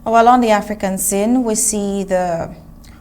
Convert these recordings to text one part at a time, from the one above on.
While on the African scene, we see the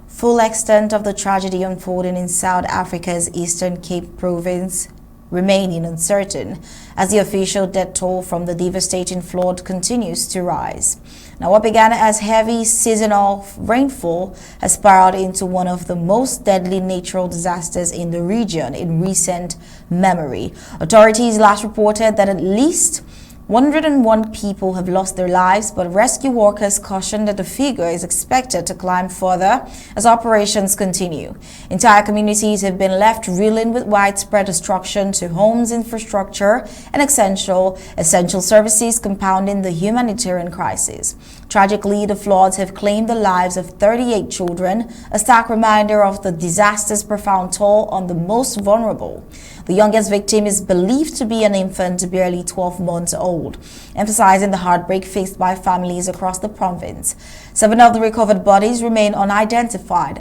full extent of the tragedy unfolding in South Africa's Eastern Cape province remaining uncertain as the official death toll from the devastating flood continues to rise. Now, what began as heavy seasonal rainfall has spiraled into one of the most deadly natural disasters in the region in recent memory. Authorities last reported that at least 101 people have lost their lives, but rescue workers caution that the figure is expected to climb further as operations continue. Entire communities have been left reeling with widespread destruction to homes, infrastructure, and essential services, compounding the humanitarian crisis. Tragically, the floods have claimed the lives of 38 children, a stark reminder of the disaster's profound toll on the most vulnerable. The youngest victim is believed to be an infant barely 12 months old, emphasizing the heartbreak faced by families across the province. 7 of the recovered bodies remain unidentified,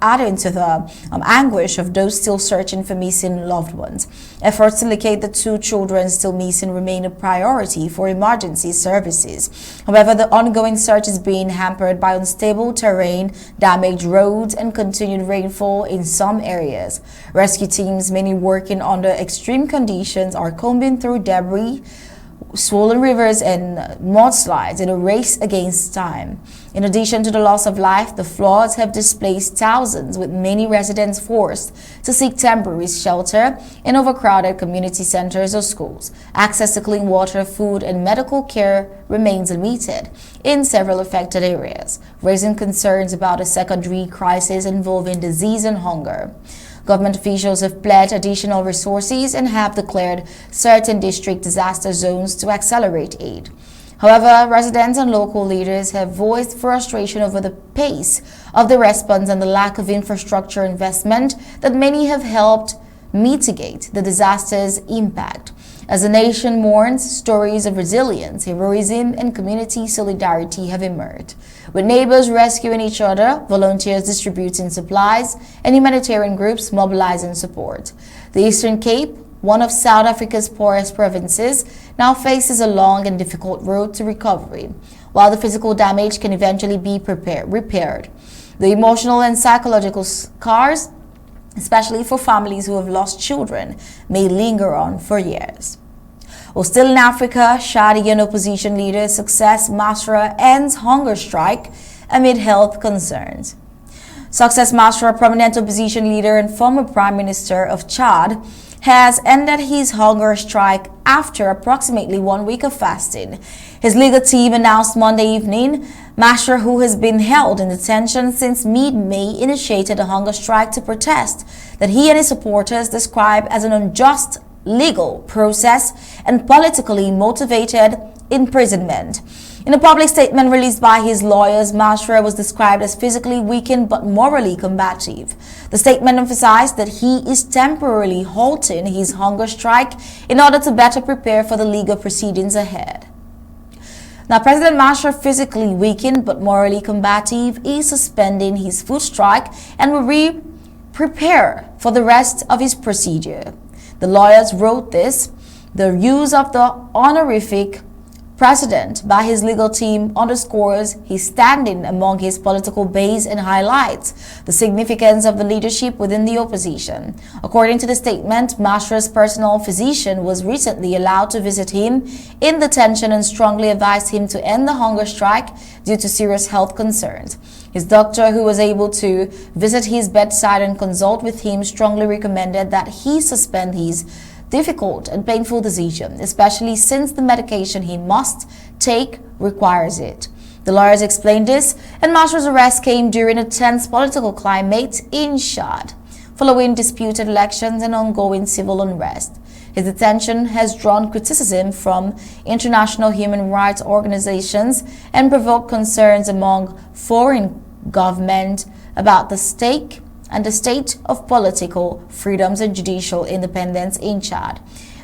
adding to the anguish of those still searching for missing loved ones. Efforts to locate the 2 children still missing remain a priority for emergency services. However, the ongoing search is being hampered by unstable terrain, damaged roads, and continued rainfall in some areas. Rescue teams, many working under extreme conditions, are combing through debris, swollen rivers, and mudslides in a race against time. In addition to the loss of life, the floods have displaced thousands, with many residents forced to seek temporary shelter in overcrowded community centers or schools. Access to clean water, food, and medical care remains limited in several affected areas, raising concerns about a secondary crisis involving disease and hunger. Government officials have pledged additional resources and have declared certain district disaster zones to accelerate aid. However, residents and local leaders have voiced frustration over the pace of the response and the lack of infrastructure investment that many have helped mitigate the disaster's impact. As the nation mourns, stories of resilience, heroism, and community solidarity have emerged, with neighbors rescuing each other, volunteers distributing supplies, and humanitarian groups mobilizing support. The Eastern Cape, one of South Africa's poorest provinces, now faces a long and difficult road to recovery. While the physical damage can eventually be repaired, the emotional and psychological scars, especially for families who have lost children, may linger on for years. Well, still in Africa, Chadian opposition leader Success Masra ends hunger strike amid health concerns. Success Masra, prominent opposition leader and former Prime Minister of Chad, has ended his hunger strike after approximately 1 week of fasting. His legal team announced Monday evening Masra, who has been held in detention since mid-May, initiated a hunger strike to protest that he and his supporters describe as an unjust legal process and politically motivated imprisonment. In a public statement released by his lawyers, Masra was described as physically weakened but morally combative. The statement emphasized that he is temporarily halting his hunger strike in order to better prepare for the legal proceedings ahead. Now, President Masra, physically weakened but morally combative, is suspending his food strike and will prepare for the rest of his procedure. The lawyers wrote this. The use of the honorific president by his legal team underscores his standing among his political base and highlights the significance of the leadership within the opposition. According to the statement, Masra's personal physician was recently allowed to visit him in detention and strongly advised him to end the hunger strike due to serious health concerns. His doctor, who was able to visit his bedside and consult with him, strongly recommended that he suspend his difficult and painful decision, especially since the medication he must take requires it. The lawyers explained this, and Masra's arrest came during a tense political climate in Chad, following disputed elections and ongoing civil unrest. His detention has drawn criticism from international human rights organizations and provoked concerns among foreign governments about the state of political freedoms and judicial independence in Chad.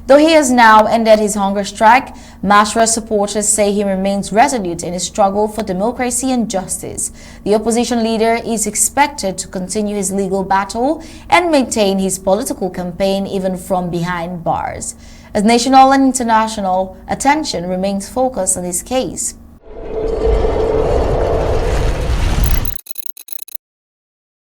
Though he has now ended his hunger strike, Masra's supporters say he remains resolute in his struggle for democracy and justice. The opposition leader is expected to continue his legal battle and maintain his political campaign even from behind bars, as national and international attention remains focused on his case.